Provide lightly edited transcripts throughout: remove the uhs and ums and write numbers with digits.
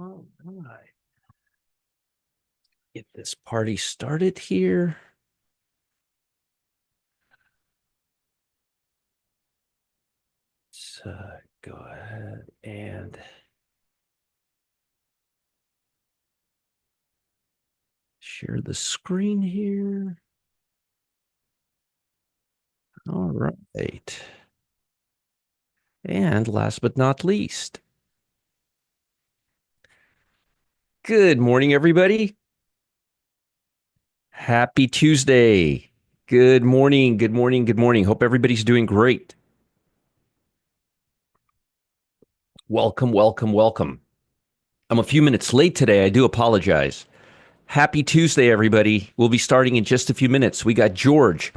All right. Get this party started here. So go ahead and share the screen here. All right. And last but not least, good morning, everybody. Happy Tuesday. Good morning. Good morning. Good morning. Hope everybody's doing great. Welcome, welcome, welcome. I'm a few minutes late today. I do apologize. Happy Tuesday, everybody. We'll be starting in just a few minutes. We got George,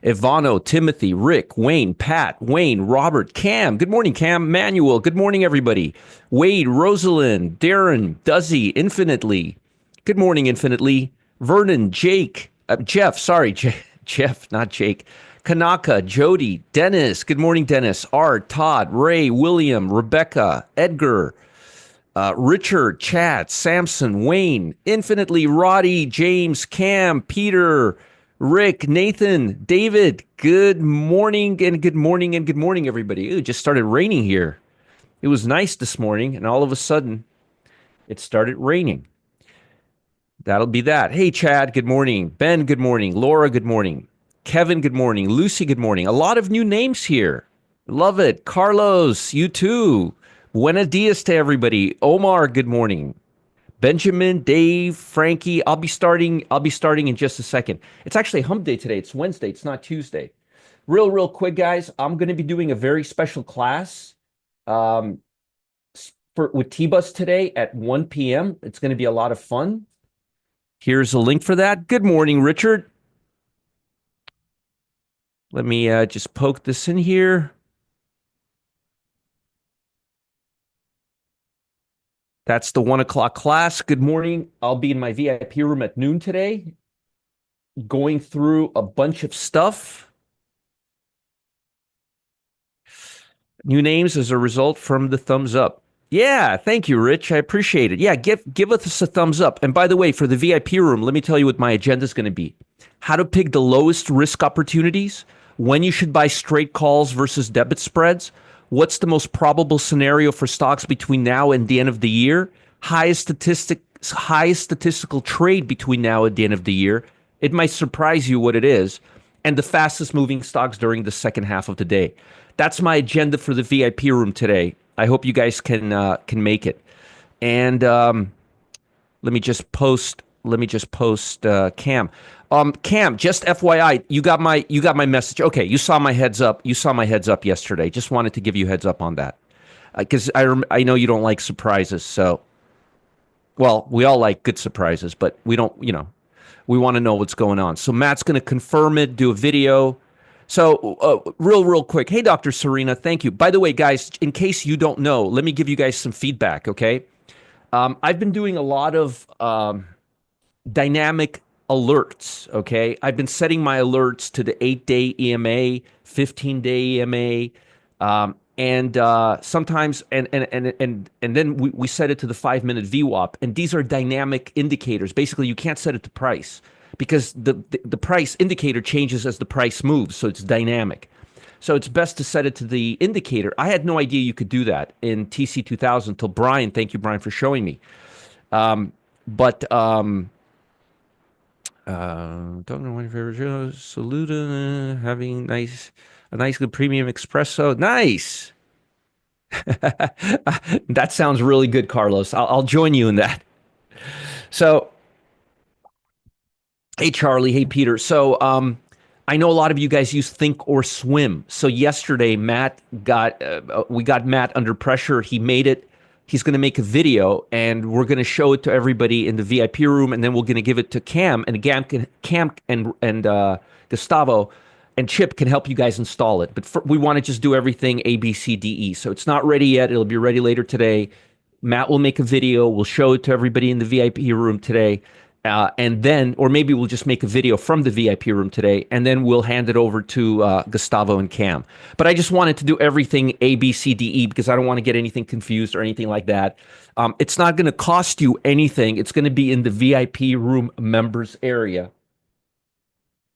Ivano, Timothy, Rick, Wayne, Pat, Wayne, Robert, Cam. Good morning, Cam. Manuel. Good morning, everybody. Wade, Rosalind, Darren, Duzzy, Infinitely. Good morning, Infinitely. Vernon, Jake, Jeff. Sorry, Jeff, not Jake. Kanaka, Jody, Dennis. Good morning, Dennis. Art, Todd, Ray, William, Rebecca, Edgar. Richard, Chad, Samson, Wayne, Infinitely, Roddy, James, Cam, Peter, Rick, Nathan, David. Good morning and good morning and good morning, everybody. It just started raining here. It was nice this morning, and all of a sudden, it started raining. That'll be that. Hey, Chad, good morning. Ben, good morning. Laura, good morning. Kevin, good morning. Lucy, good morning. A lot of new names here. Love it. Carlos, you too. Buenos dias to everybody. Omar, good morning. Benjamin, Dave, Frankie. I'll be starting in just a second. It's actually hump day today. It's Wednesday. It's not Tuesday. Real quick, guys. I'm going to be doing a very special class with T-Bus today at 1 p.m. It's going to be a lot of fun. Here's a link for that. Good morning, Richard. Let me just poke this in here. That's the 1 o'clock class. Good morning. I'll be in my VIP room at noon today, going through a bunch of stuff. New names as a result from the thumbs up. Yeah, thank you, Rich. I appreciate it. Yeah, give us a thumbs up. And by the way, for the VIP room, let me tell you what my agenda is going to be. How to pick the lowest risk opportunities, when you should buy straight calls versus debit spreads, what's the most probable scenario for stocks between now and the end of the year, highest statistical trade between now and the end of the year. It might surprise you what it is, and the fastest moving stocks during the second half of the day. That's my agenda for the VIP room today. I hope you guys can make it. And let me just post Cam. Cam, just FYI, you got my message. Okay, you saw my heads up. You saw my heads up yesterday. Just wanted to give you heads up on that, because I know you don't like surprises. So, well, we all like good surprises, but we don't. We want to know what's going on. So Matt's going to confirm it, do a video. So real quick. Hey, Dr. Serena, thank you. By the way, guys, in case you don't know, let me give you guys some feedback, okay? I've been doing a lot of dynamic alerts, okay? I've been setting my alerts to the 8-day EMA, 15-day EMA, and sometimes and then we set it to the 5-minute VWAP, and these are dynamic indicators. Basically, you can't set it to price because the price indicator changes as the price moves, so it's dynamic. So it's best to set it to the indicator. I had no idea you could do that in TC 2000 until Brian. Thank you, Brian, for showing me. But don't know my favorite show. Saluda, having a nice good premium espresso. Nice. That sounds really good, Carlos. I'll join you in that. So, hey, Charlie. Hey, Peter. So, I know a lot of you guys use Think or Swim. So yesterday, we got Matt under pressure. He made it. He's going to make a video, and we're going to show it to everybody in the VIP room, and then we're going to give it to Cam, and Cam and Gustavo and Chip can help you guys install it. But we want to just do everything A, B, C, D, E. So it's not ready yet. It'll be ready later today. Matt will make a video. We'll show it to everybody in the VIP room today. And then, or maybe we'll just make a video from the VIP room today, and then we'll hand it over to Gustavo and Cam. But I just wanted to do everything A, B, C, D, E because I don't want to get anything confused or anything like that. It's not going to cost you anything. It's going to be in the VIP room members area.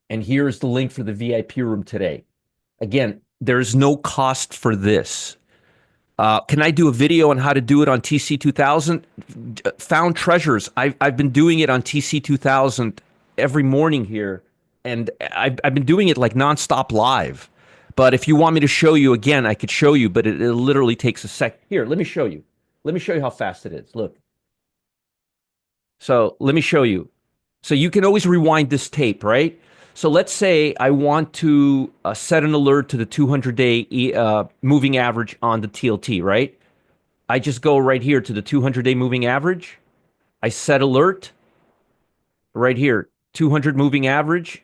And here's the link for the VIP room today. Again, there's no cost for this. Can I do a video on how to do it on TC2000? Found treasures. I've been doing it on TC2000 every morning here, and I've been doing it like nonstop live. But if you want me to show you again, I could show you, but it literally takes a sec. Here, let me show you. Let me show you how fast it is. Look. So let me show you. So you can always rewind this tape, right? So let's say I want to set an alert to the 200-day moving average on the TLT, right? I just go right here to the 200-day moving average. I set alert right here, 200 moving average,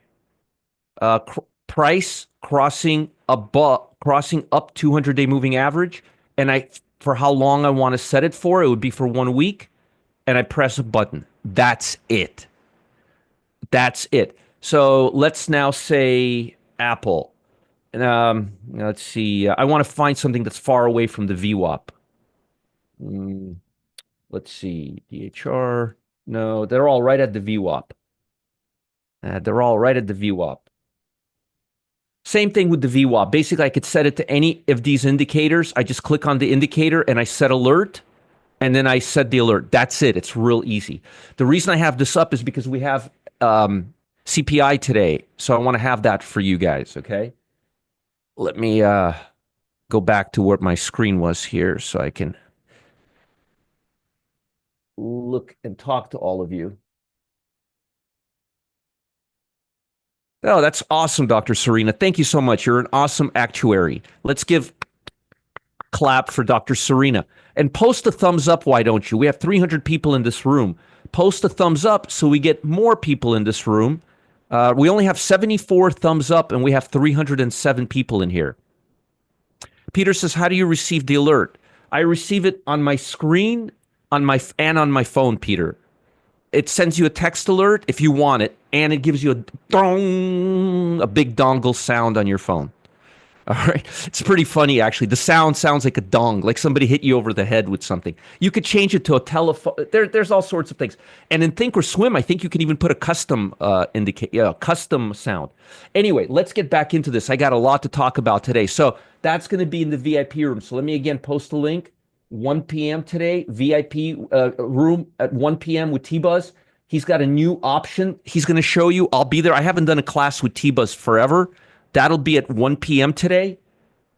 price crossing up 200-day moving average, and for how long I want to set it for, it would be for 1 week, and I press a button. That's it. That's it. So let's now say Apple. Let's see. I want to find something that's far away from the VWAP. Let's see. DHR. No, they're all right at the VWAP. They're all right at the VWAP. Same thing with the VWAP. Basically, I could set it to any of these indicators. I just click on the indicator and I set alert. And then I set the alert. That's it. It's real easy. The reason I have this up is because we have CPI today. So I want to have that for you guys, okay? Let me go back to where my screen was here so I can look and talk to all of you. Oh, that's awesome, Dr. Serena. Thank you so much. You're an awesome actuary. Let's give clap for Dr. Serena. And post a thumbs up, why don't you? We have 300 people in this room. Post a thumbs up so we get more people in this room. We only have 74 thumbs up and we have 307 people in here. Peter says, how do you receive the alert? I receive it on my screen on my phone, Peter. It sends you a text alert if you want it, and it gives you a dong, a big dongle sound on your phone. All right. It's pretty funny, actually. The sound sounds like a dong, like somebody hit you over the head with something. You could change it to a telephone. There's all sorts of things. And in Thinkorswim, I think you can even put a custom custom sound. Anyway, let's get back into this. I got a lot to talk about today. So that's going to be in the VIP room. So let me again post the link. 1 p.m. today, VIP room at 1 p.m. with T-Buzz. He's got a new option he's going to show you. I'll be there. I haven't done a class with T-Buzz forever. That'll be at 1 p.m. today.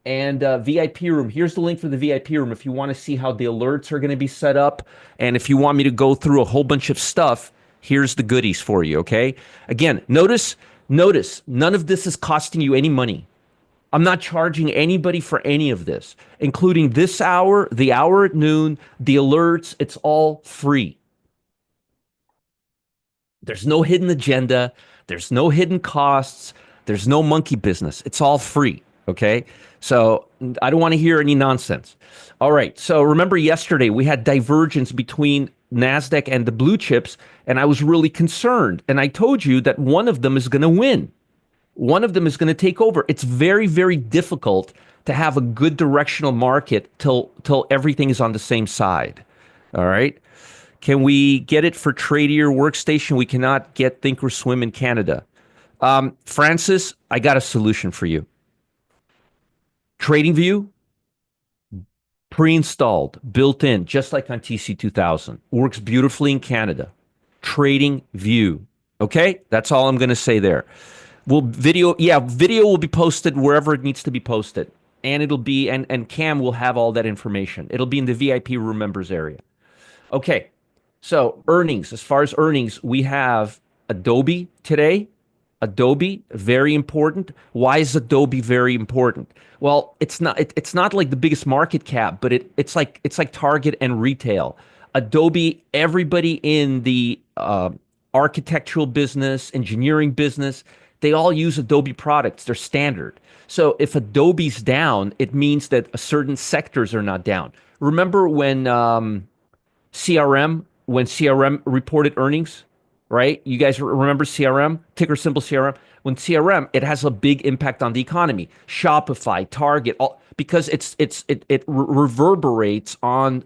And VIP room, here's the link for the VIP room if you want to see how the alerts are going to be set up. And if you want me to go through a whole bunch of stuff, here's the goodies for you, okay? Again, notice, none of this is costing you any money. I'm not charging anybody for any of this, including this hour, the hour at noon, the alerts. It's all free. There's no hidden agenda. There's no hidden costs. There's no monkey business. It's all free, okay? So I don't want to hear any nonsense. All right, so remember yesterday we had divergence between NASDAQ and the blue chips, and I was really concerned. And I told you that one of them is going to win. One of them is going to take over. It's very, very difficult to have a good directional market till everything is on the same side. All right. Can we get it for Tradier Workstation? We cannot get Thinkorswim in Canada. Francis, I got a solution for you. TradingView, pre-installed, built in, just like on TC2000. Works beautifully in Canada. TradingView. Okay? That's all I'm going to say there. Video will be posted wherever it needs to be posted. And it'll be, and Cam will have all that information. It'll be in the VIP room members area. Okay, so earnings. As far as earnings, we have Adobe today. Adobe, very important. Why is Adobe very important? Well, it's not like the biggest market cap, but it's like Target and retail. Adobe, everybody in the architectural business, engineering business, they all use Adobe products. They're standard. So if Adobe's down, it means that certain sectors are not down. Remember when CRM reported earnings? right? You guys remember CRM, ticker symbol CRM? When CRM, it has a big impact on the economy. Shopify, Target, all, because it reverberates on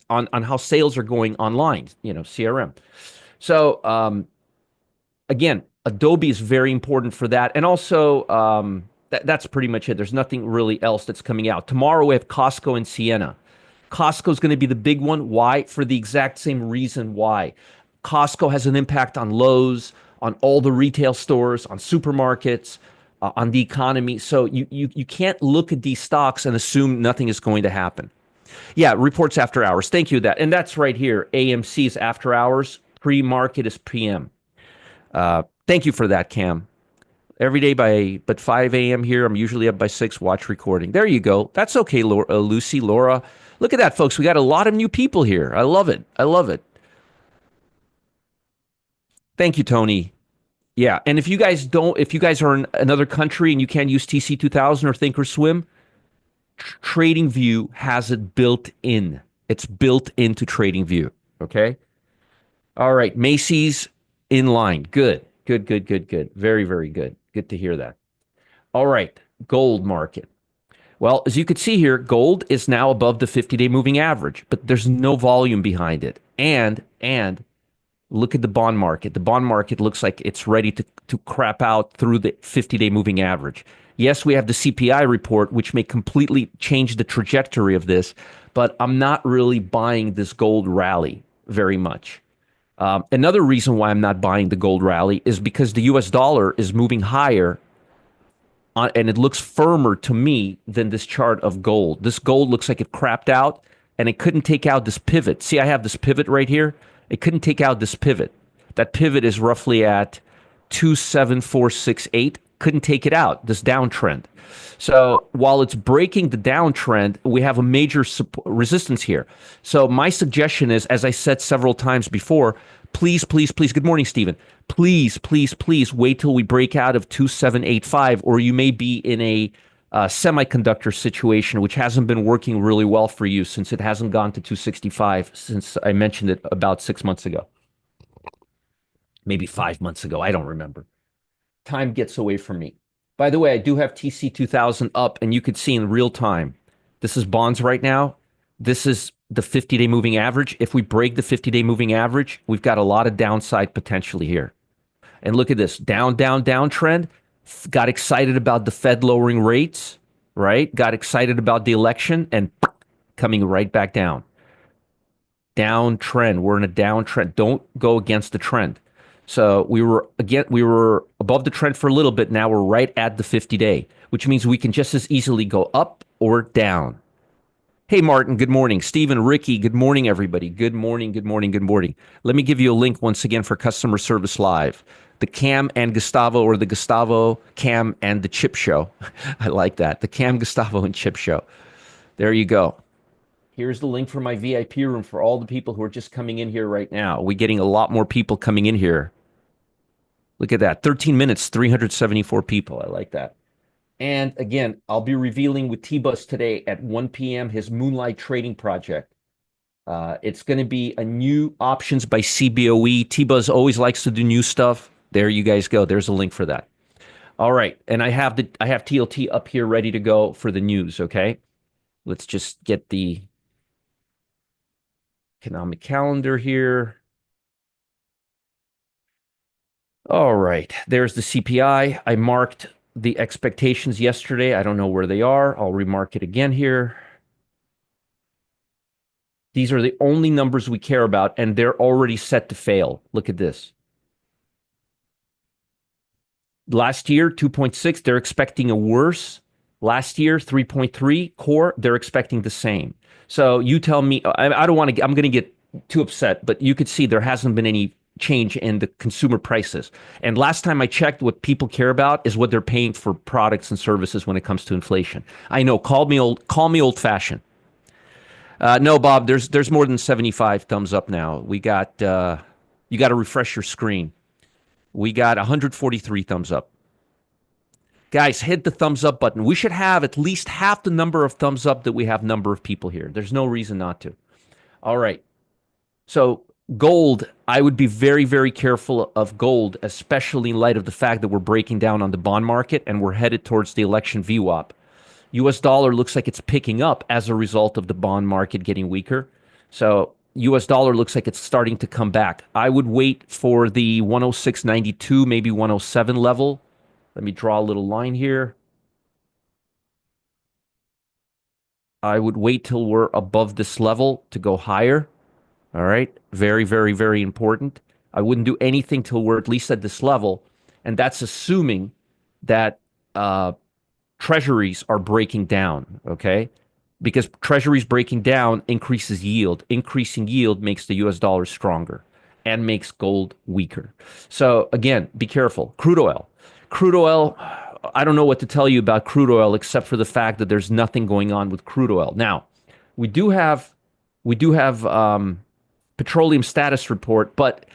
on how sales are going online. CRM. So again, Adobe is very important for that, and also that's pretty much it. There's nothing really else that's coming out. Tomorrow we have Costco and Sienna. Costco is going to be the big one. Why? For the exact same reason why. Costco has an impact on Lowe's, on all the retail stores, on supermarkets, on the economy. So you can't look at these stocks and assume nothing is going to happen. Yeah, reports after hours. Thank you. That, and that's right here. AMC is after hours. Pre-market is PM. Thank you for that, Cam. Every day but 5 a.m. here. I'm usually up by 6. Watch recording. There you go. That's okay, Lucy, Laura. Look at that, folks. We got a lot of new people here. I love it. I love it. Thank you, Tony. Yeah, and if you guys are in another country and you can't use TC 2000 or Thinkorswim, TradingView has it built in. It's built into TradingView. Okay. All right, Macy's in line. Good, good, good, good, good. Very, very good. Good to hear that. All right, gold market. Well, as you can see here, gold is now above the 50-day moving average, but there's no volume behind it. And look at the bond market. The bond market looks like it's ready to crap out through the 50-day moving average. Yes, we have the CPI report, which may completely change the trajectory of this, but I'm not really buying this gold rally very much. Another reason why I'm not buying the gold rally is because the US dollar is moving higher and it looks firmer to me than this chart of gold. This gold looks like it crapped out and it couldn't take out this pivot. See, I have this pivot right here. It couldn't take out this pivot. That pivot is roughly at 27468. Couldn't take it out, this downtrend. So while it's breaking the downtrend, we have a major resistance here. So my suggestion is, as I said several times before, please, please, please, good morning, Stephen. Please, please, please wait till we break out of 2785, or you may be in a semiconductor situation, which hasn't been working really well for you since it hasn't gone to 265 since I mentioned it about 6 months ago. Maybe 5 months ago. I don't remember. Time gets away from me. By the way, I do have TC 2000 up, and you could see in real time. This is bonds right now. This is the 50-day moving average. If we break the 50-day moving average, we've got a lot of downside potentially here. And look at this, down, down, down trend. Got excited about the Fed lowering rates, right? Got excited about the election and coming right back down. Downtrend. We're in a downtrend. Don't go against the trend. So we were above the trend for a little bit. Now we're right at the 50-day, which means we can just as easily go up or down. Hey, Martin, good morning. Stephen, Ricky, good morning, everybody. Good morning, good morning, good morning. Let me give you a link once again for Customer Service Live. The Cam and Gustavo, or the Gustavo, Cam, and the Chip Show. I like that. The Cam, Gustavo, and Chip Show. There you go. Here's the link for my VIP room for all the people who are just coming in here right now. We're getting a lot more people coming in here. Look at that. 13 minutes, 374 people. I like that. And again, I'll be revealing with T-Bus today at 1 p.m. his Moonlight Trading Project. It's going to be a new options by CBOE. T-Buzz always likes to do new stuff. There you guys go. There's a link for that. All right. And I have TLT up here ready to go for the news, okay? Let's just get the economic calendar here. All right. There's the CPI. I marked the expectations yesterday. I don't know where they are. I'll remark it again here. These are the only numbers we care about, and they're already set to fail. Look at this. Last year, 2.6, they're expecting a worse. Last year, 3.3 core, they're expecting the same. So you tell me, I don't want to, I'm going to get too upset, but you could see there hasn't been any change in the consumer prices. And last time I checked, what people care about is what they're paying for products and services when it comes to inflation. I know, call me old fashioned. No, Bob, there's more than 75 thumbs up now. We got, you got to refresh your screen. We got 143 thumbs up. Guys, hit the thumbs up button. We should have at least half the number of thumbs up that we have number of people here. There's no reason not to. All right. So Gold, I would be very, very careful of gold, especially in light of the fact that we're breaking down on the bond market and we're headed towards the election VWAP. US dollar looks like it's picking up as a result of the bond market getting weaker. So US dollar looks like it's starting to come back. I would wait for the 106.92, maybe 107 level. Let me draw a little line here. I would wait till we're above this level to go higher. All right. Very, very, very important. I wouldn't do anything till we're at least at this level. And that's assuming that treasuries are breaking down. Okay. Because treasuries breaking down increases yield. Increasing yield makes the US dollar stronger and makes gold weaker. So again, be careful. Crude oil. Crude oil, I don't know what to tell you about crude oil except for the fact that there's nothing going on with crude oil. Now, we do have petroleum status report, but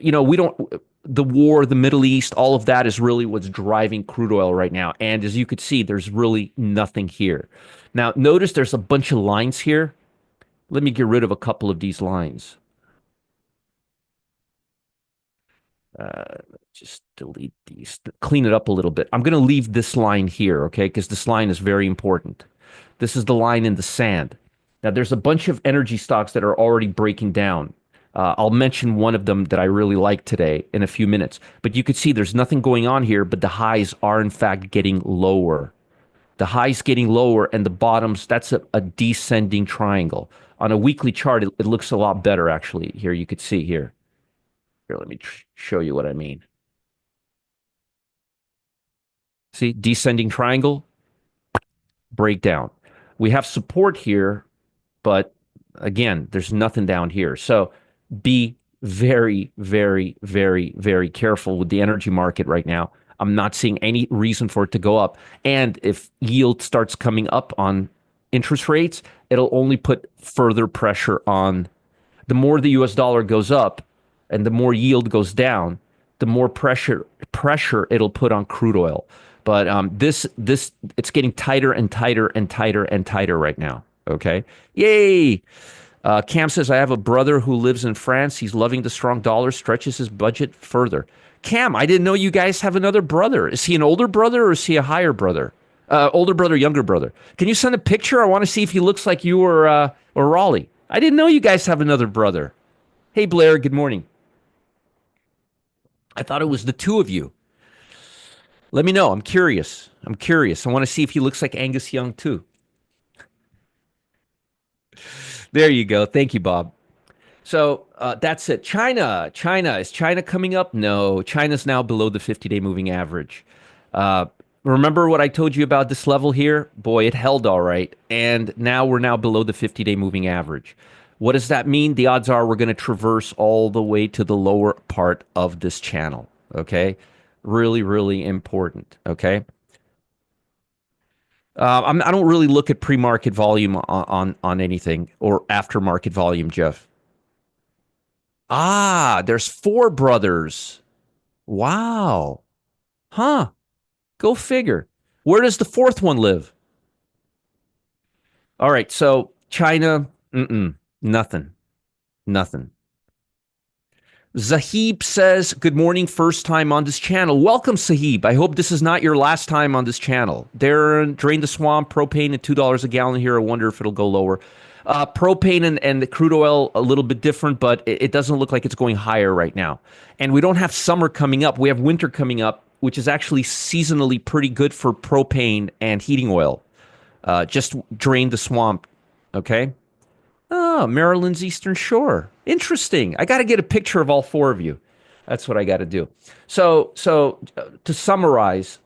we don't. The war, the Middle East, all of that is really what's driving crude oil right now. And as you could see, there's really nothing here. Now, notice there's a bunch of lines here. Let me get rid of a couple of these lines. Just delete these, clean it up a little bit. I'm going to leave this line here, okay? Because this line is very important. This is the line in the sand. Now, there's a bunch of energy stocks that are already breaking down. I'll mention one of them that I really like today in a few minutes. But you could see there's nothing going on here, but the highs are in fact getting lower. The highs getting lower and the bottoms, that's a descending triangle. On a weekly chart, it looks a lot better actually. Here you could see here. Here, let me show you what I mean. See, descending triangle, breakdown. We have support here, but again, there's nothing down here. So be very, very, very, very careful with the energy market right now. I'm not seeing any reason for it to go up. And if yield starts coming up on interest rates, it'll only put further pressure on. The more the US dollar goes up and the more yield goes down, the more pressure it'll put on crude oil. But this it's getting tighter and tighter and tighter and tighter right now. Okay. Yay. Cam says, I have a brother who lives in France. He's loving the strong dollar, stretches his budget further. Cam, I didn't know you guys have another brother. Is he an older brother or is he a higher brother? Older brother, younger brother. Can you send a picture? I want to see if he looks like you or Raleigh. I didn't know you guys have another brother. Hey, Blair, good morning. I thought it was the two of you. Let me know. I'm curious. I want to see if he looks like Angus Young too. There you go. Thank you, Bob. So that's it. China. Is China coming up? No. China's now below the 50-day moving average. Uh, Remember what I told you about this level here? Boy, it held all right. And now we're now below the 50-day moving average. What does that mean? The odds are we're going to traverse all the way to the lower part of this channel. Okay. Really, really important. Okay. I don't really look at pre-market volume on anything or after-market volume, Jeff. Ah, there's four brothers. Wow. Huh. Go figure. Where does the fourth one live? All right. So China, nothing. Nothing. Zahib says, good morning, first time on this channel. Welcome, Sahib. I hope this is not your last time on this channel. Darren, Drain the Swamp, propane at $2 a gallon here. I wonder if it'll go lower. Propane and the crude oil, a little bit different, but it doesn't look like it's going higher right now. And we don't have summer coming up. We have winter coming up, which is actually seasonally pretty good for propane and heating oil. Just drain the swamp, okay? Oh, Maryland's Eastern Shore. Interesting. I got to get a picture of all four of you. That's what I got to do. So to summarize,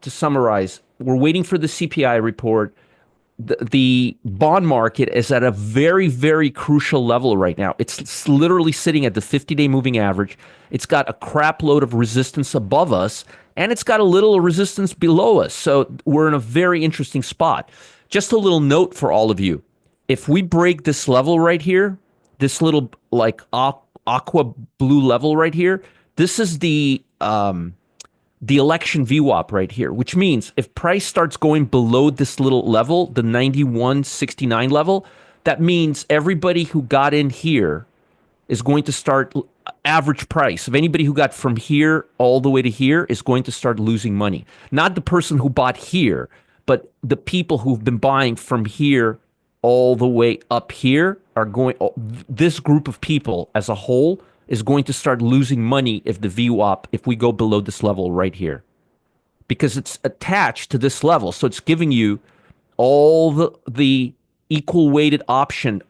we're waiting for the CPI report. The bond market is at a very, very crucial level right now. It's literally sitting at the 50-day moving average. It's got a crap load of resistance above us, and it's got a little resistance below us. So we're in a very interesting spot. Just a little note for all of you. If we break this level right here, this little like aqua blue level right here, this is the election VWAP right here, which means if price starts going below this little level, the 91.69 level, that means everybody who got in here is going to start, average price of anybody who got from here all the way to here is going to start losing money. Not the person who bought here, but the people who've been buying from here all the way up here are going, this group of people as a whole is going to start losing money if the VWAP, if we go below this level right here, because it's attached to this level. So it's giving you all the equal weighted option,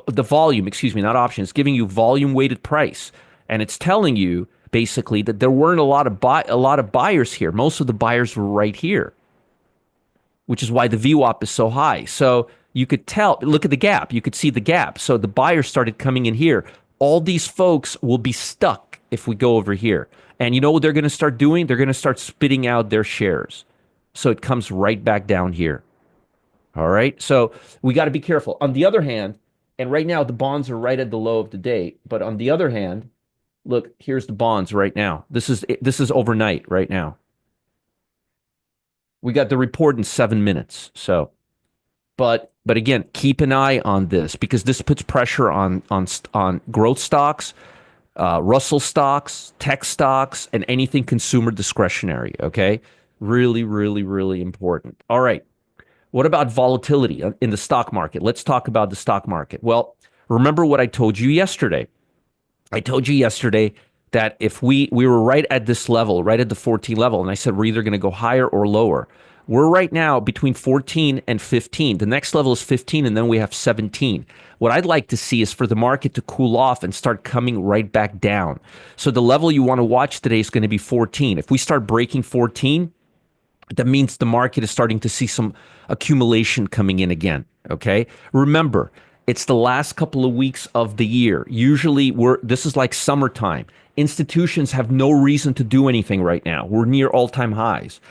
the volume, excuse me, not option. It's giving you volume weighted price, and it's telling you basically that there weren't a lot of buyers here. Most of the buyers were right here, which is why the VWAP is so high. So you could tell. Look at the gap. You could see the gap. So the buyers started coming in here. All these folks will be stuck if we go over here. And you know what they're going to start doing? They're going to start spitting out their shares. So it comes right back down here. All right. So we got to be careful. On the other hand, and right now the bonds are right at the low of the day. But on the other hand, look, here's the bonds right now. This is overnight right now. We got the report in 7 minutes. So, but again, keep an eye on this because this puts pressure on growth stocks, Russell stocks, tech stocks, and anything consumer discretionary. Okay. Really, really, really important. All right. What about volatility in the stock market? Let's talk about the stock market. Well, remember what I told you yesterday. I told you yesterday that if we were right at this level, right at the 14 level, and I said we're either going to go higher or lower. We're right now between 14 and 15. The next level is 15, and then we have 17. What I'd like to see is for the market to cool off and start coming right back down. So the level you want to watch today is going to be 14. If we start breaking 14, that means the market is starting to see some accumulation coming in again. Okay. Remember, it's the last couple of weeks of the year. Usually this is like summertime. Institutions have no reason to do anything right now. We're near all-time highs.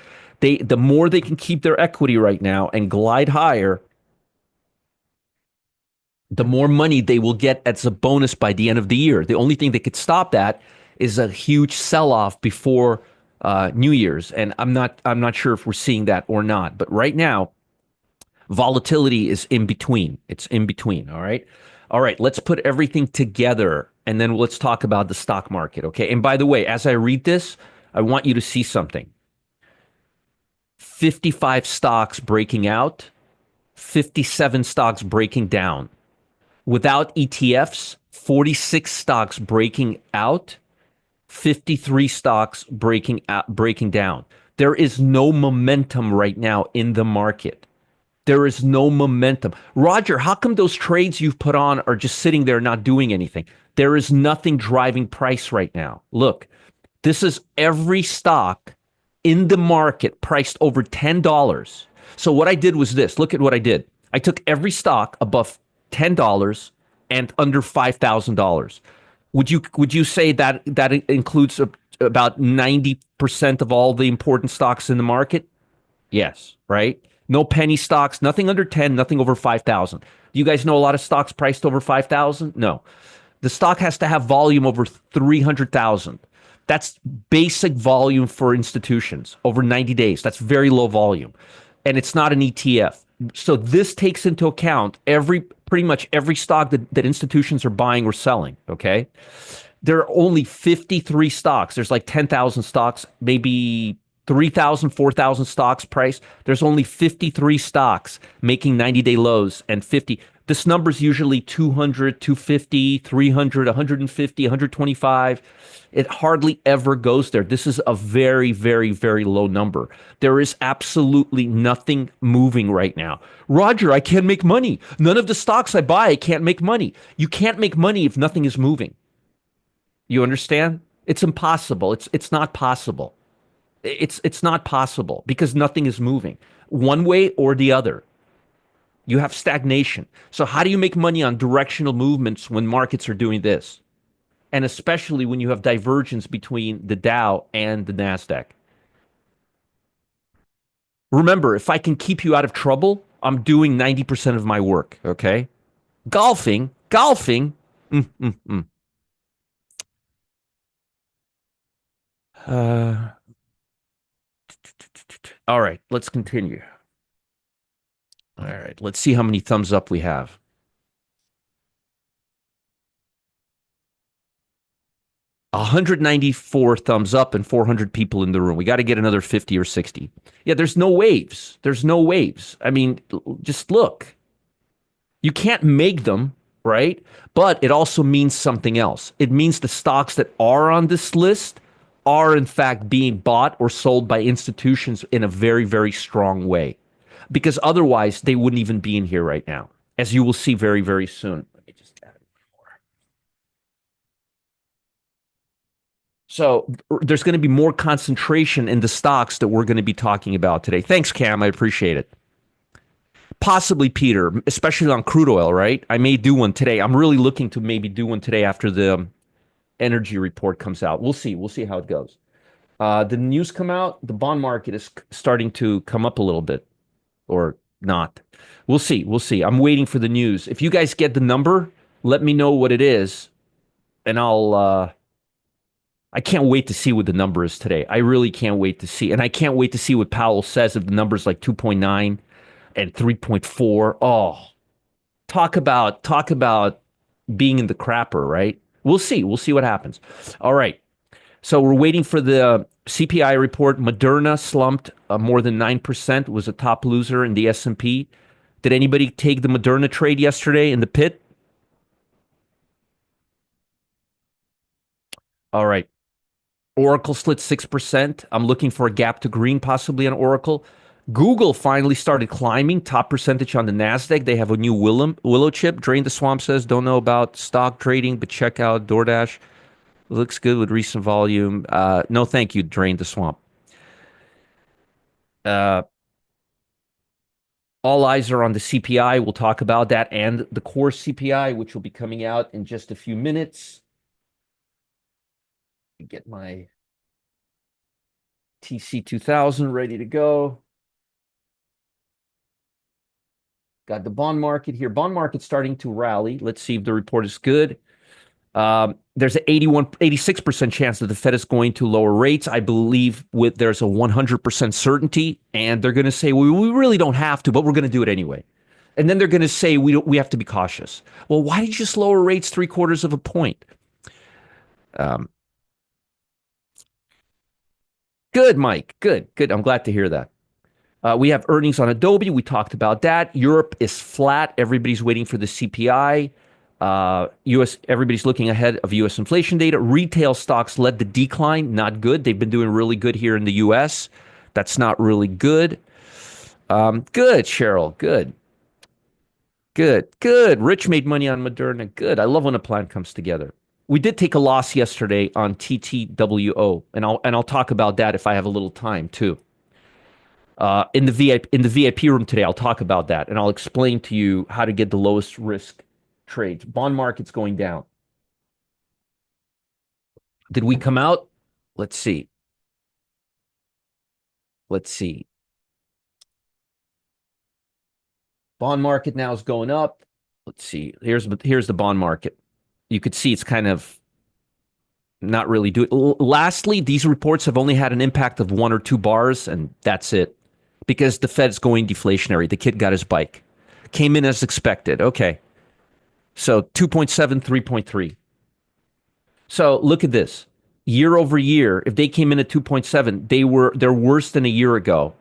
The more they can keep their equity right now and glide higher, the more money they will get as a bonus by the end of the year. The only thing that could stop that is a huge sell-off before New Year's, and I'm not sure if we're seeing that or not. But right now, volatility is in between. It's in between. All right. Let's put everything together, and then let's talk about the stock market. Okay. And by the way, as I read this, I want you to see something. 55 stocks breaking out, 57 stocks breaking down. Without ETFs, 46 stocks breaking out, 53 stocks breaking down. There is no momentum right now in the market. There is no momentum. Roger, how come those trades you've put on are just sitting there not doing anything? There is nothing driving price right now. Look, this is every stock in the market priced over $10. So what I did was this. Look at what I did. I took every stock above $10 and under $5,000. Would you say that includes about 90% of all the important stocks in the market? Yes, right? No penny stocks, nothing under 10, nothing over 5,000. Do you guys know a lot of stocks priced over 5,000? No. The stock has to have volume over 300,000. That's basic volume for institutions over 90 days. That's very low volume. And it's not an ETF. So this takes into account pretty much every stock that institutions are buying or selling. Okay. There are only 53 stocks. There's like 10,000 stocks, maybe 3,000, 4,000 stocks priced. There's only 53 stocks making 90-day lows and 50. This number is usually 200, 250, 300, 150, 125. It hardly ever goes there. This is a very, very, very low number. There is absolutely nothing moving right now. Roger, I can't make money. None of the stocks I buy, I can't make money. You can't make money if nothing is moving. You understand? It's impossible. It's not possible. It's not possible because nothing is moving one way or the other. You have stagnation. So how do you make money on directional movements when markets are doing this? And especially when you have divergence between the Dow and the NASDAQ. Remember, if I can keep you out of trouble, I'm doing 90% of my work, okay? Golfing. Mm, mm, mm. Uh, all right, let's continue. All right, let's see how many thumbs up we have. 194 thumbs up and 400 people in the room. We got to get another 50 or 60. Yeah, there's no waves. There's no waves. I mean, just look. You can't make them, right? But it also means something else. It means the stocks that are on this list are, in fact, being bought or sold by institutions in a very, very strong way. Because otherwise, they wouldn't even be in here right now, as you will see very, very soon. Let me just add more. So there's going to be more concentration in the stocks that we're going to be talking about today. Thanks, Cam. I appreciate it. Possibly Peter, especially on crude oil, right? I may do one today. I'm really looking to maybe do one today after the energy report comes out. We'll see. We'll see how it goes. The news come out. The bond market is starting to come up a little bit, or not. We'll see. We'll see. I'm waiting for the news. If you guys get the number, let me know what it is, and I can't wait to see what the number is today. I really can't wait to see, and I can't wait to see what Powell says if the number's like 2.9 and 3.4. Oh, talk about being in the crapper, right? We'll see. We'll see what happens. All right. So we're waiting for the CPI report. Moderna slumped more than 9%, was a top loser in the S&P. Did anybody take the Moderna trade yesterday in the pit? All right. Oracle slid 6%. I'm looking for a gap to green possibly on Oracle. Google finally started climbing, top percentage on the NASDAQ. They have a new willow chip. Drain the Swamp says, don't know about stock trading, but check out DoorDash. Looks good with recent volume. No, thank you, Drain the Swamp. Uh, all eyes are on the CPI. We'll talk about that and the core CPI, which will be coming out in just a few minutes. Get my TC 2000 ready to go. Got the bond market here. Bond market starting to rally. Let's see if the report is good. There's an 86% chance that the Fed is going to lower rates. I believe there's a 100% certainty, and they're going to say, we really don't have to, but we're going to do it anyway. And then they're going to say, we have to be cautious. Well, why did you just lower rates 0.75 of a point? Good, Mike. Good. I'm glad to hear that. We have earnings on Adobe. We talked about that. Europe is flat. Everybody's waiting for the CPI. US, everybody's looking ahead of US inflation data. Retail stocks led the decline. Not good. They've been doing really good here in the US. That's not really good. Good, Cheryl. Good. Rich made money on Moderna. Good. I love when a plan comes together. We did take a loss yesterday on TTWO, and I'll talk about that if I have a little time too. In the VIP room today, I'll talk about that, and I'll explain to you how to get the lowest risk trades. Bond market's going down. Did we come out? Let's see. Bond market now is going up. Let's see. Here's the bond market. You could see it's kind of not really doing. Lastly, these reports have only had an impact of 1 or 2 bars, and that's it. Because the Fed's going deflationary. The kid got his bike. Came in as expected. Okay. So 2.7, 3.3. So look at this. Year over year, if they came in at 2.7, they're worse than a year ago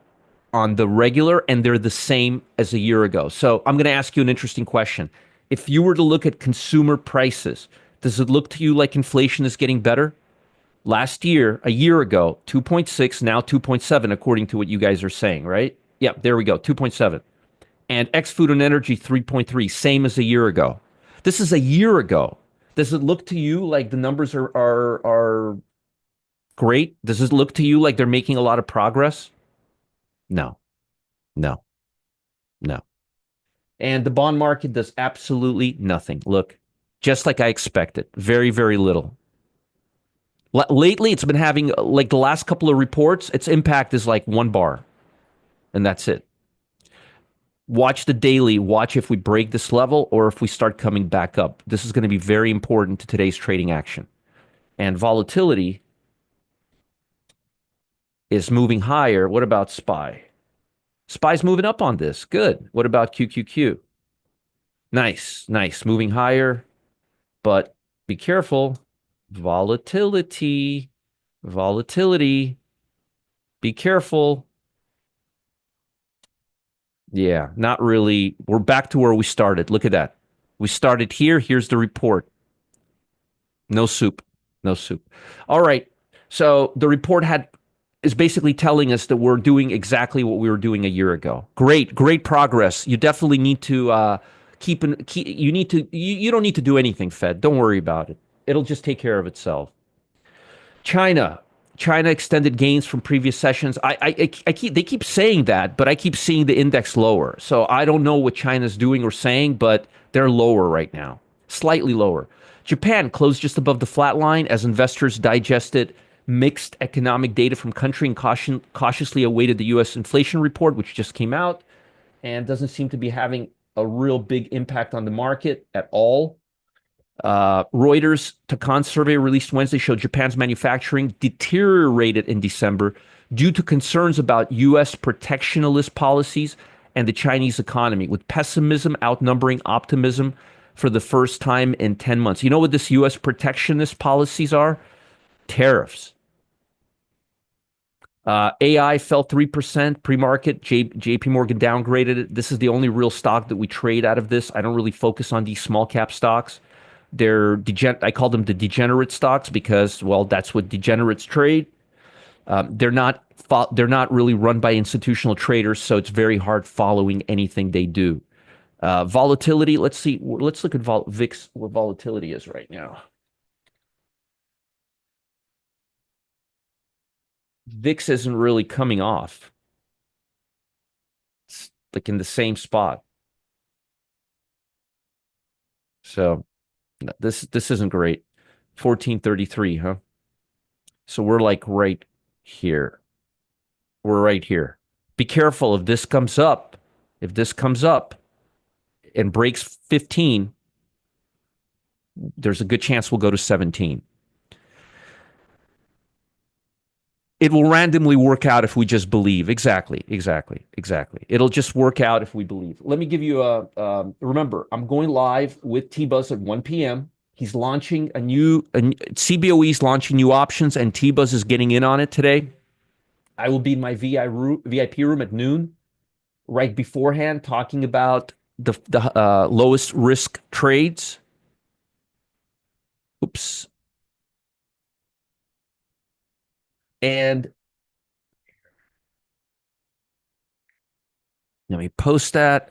on the regular, and they're the same as a year ago. So I'm going to ask you an interesting question. If you were to look at consumer prices, does it look to you like inflation is getting better? Last year, a year ago, 2.6, now 2.7, according to what you guys are saying, right? Yeah, there we go, 2.7. And ex-food and energy, 3.3, same as a year ago. This is a year ago. Does it look to you like the numbers are great? Does it look to you like they're making a lot of progress? No, no, no. And the bond market does absolutely nothing. Look, just like I expected, very, very little. Lately, it's been having, like the last couple of reports, its impact is like 1 bar, and that's it. Watch the daily, watch if we break this level or if we start coming back up. This is going to be very important to today's trading action. And volatility is moving higher. What about SPY? SPY's moving up on this. Good. What about QQQ? Nice. Moving higher, but be careful. Volatility, volatility. Be careful. Yeah, not really. We're back to where we started. Look at that. We started here. Here's the report. No soup. No soup. All right. So the report had is basically telling us that we're doing exactly what we were doing a year ago. Great, great progress. You definitely need to keep you need to you don't need to do anything, Fed. Don't worry about it. It'll just take care of itself. China. China extended gains from previous sessions. I keep they keep saying that, but I keep seeing the index lower. So I don't know what China's doing or saying, but they're lower right now, slightly lower. Japan closed just above the flat line as investors digested mixed economic data from country and cautiously awaited the U.S. inflation report, which just came out and doesn't seem to be having a real big impact on the market at all. Reuters Takan survey released Wednesday showed Japan's manufacturing deteriorated in December due to concerns about U.S. protectionist policies and the Chinese economy, with pessimism outnumbering optimism for the first time in 10 months. You know what this U.S. protectionist policies are? Tariffs. AI fell 3% pre-market. JP Morgan downgraded it. This is the only real stock that we trade out of this. I don't really focus on these small cap stocks. I call them the degenerate stocks because, well, that's what degenerates trade. They're not really run by institutional traders, so it's very hard following anything they do. Volatility. Let's see. Let's look at VIX. What volatility is right now. VIX isn't really coming off. It's like in the same spot. So this isn't great. 1433, huh? So we're like right here. We're right here. Be careful if this comes up. If this comes up and breaks 15, there's a good chance we'll go to 17. It will randomly work out if we just believe. Exactly, exactly, exactly. It'll just work out if we believe. Let me give you remember, I'm going live with T-Buzz at 1 p.m. He's launching CBOE is launching new options, and T-Buzz is getting in on it today. I will be in my VIP room at noon, right beforehand, talking about the lowest risk trades. Oops. And let me post that.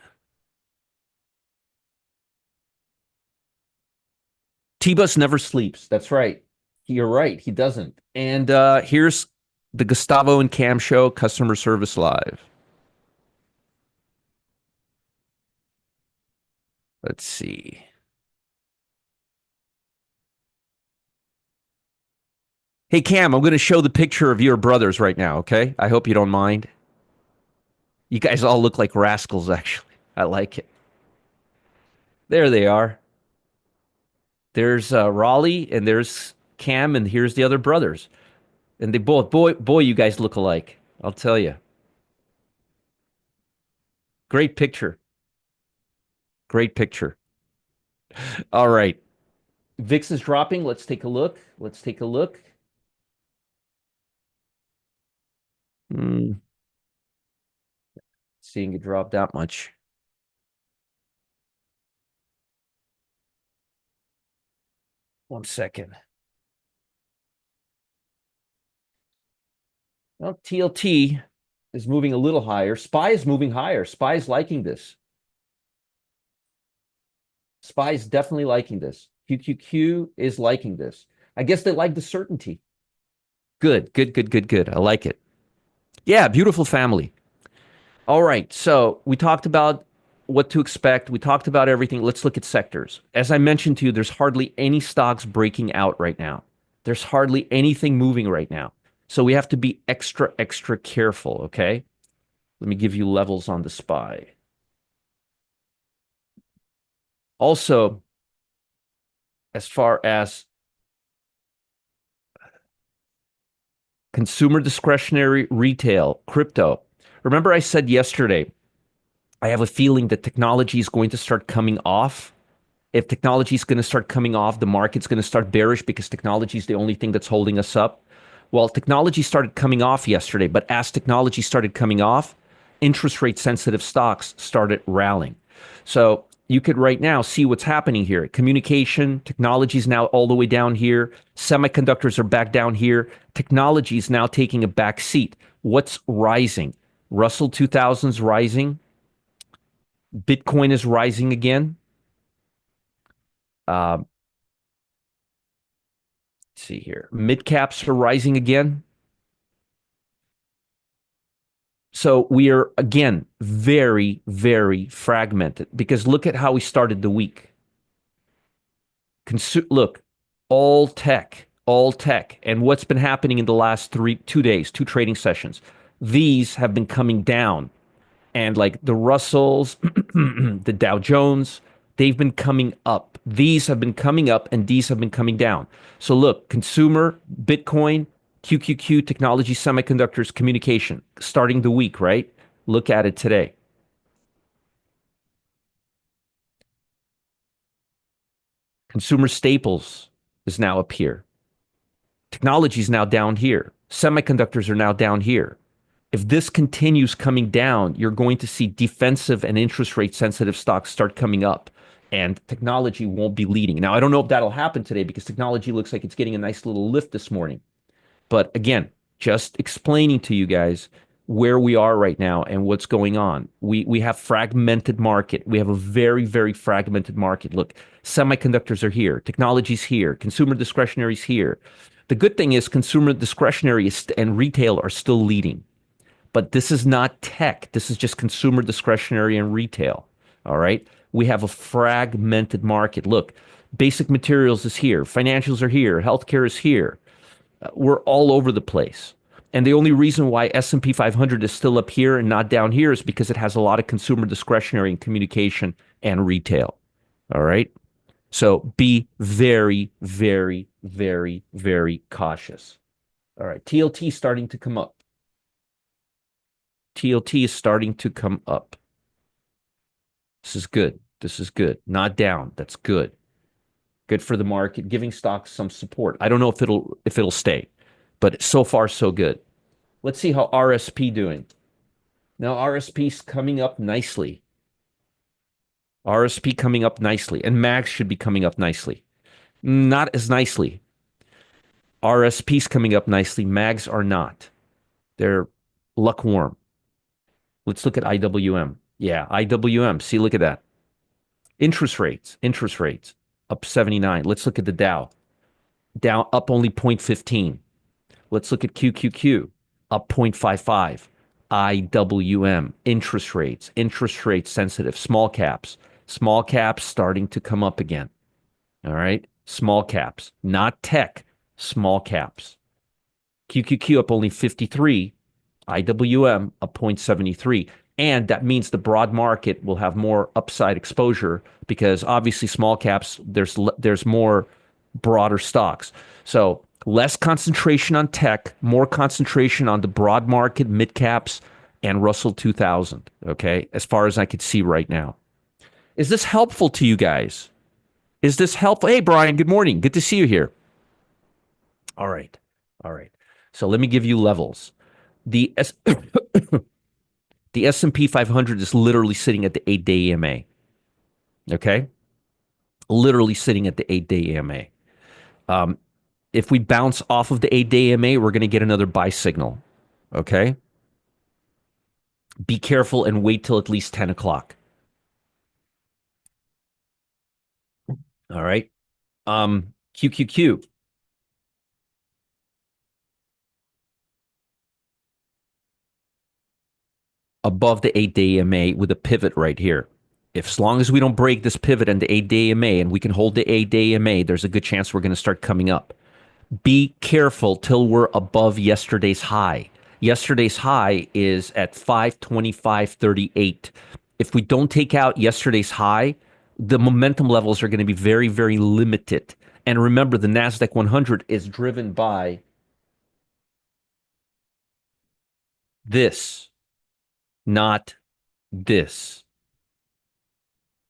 T-Bus never sleeps. That's right. You're right. He doesn't. And here's the Gustavo and Cam show, customer service live. Let's see. Hey, Cam, I'm going to show the picture of your brothers right now, okay? I hope you don't mind. You guys all look like rascals, actually. I like it. There they are. There's Raleigh, and there's Cam, and here's the other brothers. And they both, boy, you guys look alike. I'll tell you. Great picture. Great picture. All right. VIX is dropping. Let's take a look. Let's take a look. Seeing it drop that much. One second. Well, TLT is moving a little higher. SPY is moving higher. SPY is liking this. SPY is definitely liking this. QQQ is liking this. I guess they like the certainty. Good, good, good, good, good. I like it. Yeah, beautiful family. All right. So we talked about what to expect. We talked about everything. Let's look at sectors. As I mentioned to you, there's hardly any stocks breaking out right now. There's hardly anything moving right now. So we have to be extra, extra careful. Okay. Let me give you levels on the SPY. Also, as far as consumer discretionary retail, crypto, remember I said yesterday, I have a feeling that technology is going to start coming off. If technology is going to start coming off, the market's going to start bearish because technology is the only thing that's holding us up. Well, technology started coming off yesterday, but as technology started coming off, interest rate sensitive stocks started rallying. So you could right now see what's happening here. Communication, technology is now all the way down here. Semiconductors are back down here. Technology is now taking a back seat. What's rising? Russell 2000's rising. Bitcoin is rising again. Uh, let's see here. Mid caps are rising again. So we are again very, very fragmented because look at how we started the week. Look, all tech, and what's been happening in the last 2 days, two trading sessions. These have been coming down, and like the Russells, the Dow Jones, they've been coming up. These have been coming up, and these have been coming down. So look, consumer, Bitcoin, QQQ, technology, semiconductors, communication, starting the week, right? Look at it today. Consumer staples is now up here. Technology is now down here. Semiconductors are now down here. If this continues coming down, you're going to see defensive and interest rate sensitive stocks start coming up and technology won't be leading. Now, I don't know if that'll happen today because technology looks like it's getting a nice little lift this morning. But again, just explaining to you guys where we are right now and what's going on. We have fragmented market. We have a very, very fragmented market. Look, semiconductors are here, technology's here, consumer discretionary's here. The good thing is consumer discretionary and retail are still leading. But this is not tech. This is just consumer discretionary and retail. All right. We have a fragmented market. Look, basic materials is here. Financials are here. Healthcare is here. We're all over the place. And the only reason why S&P 500 is still up here and not down here is because it has a lot of consumer discretionary and communication and retail. All right. So be very, very, very, very cautious. All right. TLT starting to come up. TLT is starting to come up. This is good. This is good. Not down. That's good. Good for the market, giving stocks some support. I don't know if it'll stay, but so far so good. Let's see how RSP doing. Now RSP's coming up nicely. RSP coming up nicely, and MAGS should be coming up nicely. Not as nicely. RSP's coming up nicely. MAGS are not. They're lukewarm. Let's look at IWM. Yeah, IWM. See, look at that. Interest rates up 79. Let's look at the Dow. Dow up only 0.15. Let's look at QQQ up 0.55. IWM, interest rates sensitive, small caps starting to come up again. All right. Small caps, not tech, small caps. QQQ up only 53. IWM up 0.73. And that means the broad market will have more upside exposure because obviously small caps, there's more broader stocks. So less concentration on tech, more concentration on the broad market, mid caps, and Russell 2000. Okay. As far as I could see right now. Is this helpful to you guys? Is this helpful? Hey, Brian, good morning. Good to see you here. All right. All right. So let me give you levels. The the S&P 500 is literally sitting at the 8-day EMA. Okay? Literally sitting at the 8-day EMA. If we bounce off of the 8-day EMA, we're going to get another buy signal. Okay? Be careful and wait till at least 10 o'clock. All right? QQQ. Above the 8-day EMA with a pivot right here. If as long as we don't break this pivot and the 8-day EMA and we can hold the 8-day EMA, there's a good chance we're going to start coming up. Be careful till we're above yesterday's high. Yesterday's high is at 525.38. If we don't take out yesterday's high, the momentum levels are going to be very, very limited. And remember, the NASDAQ 100 is driven by this, not this.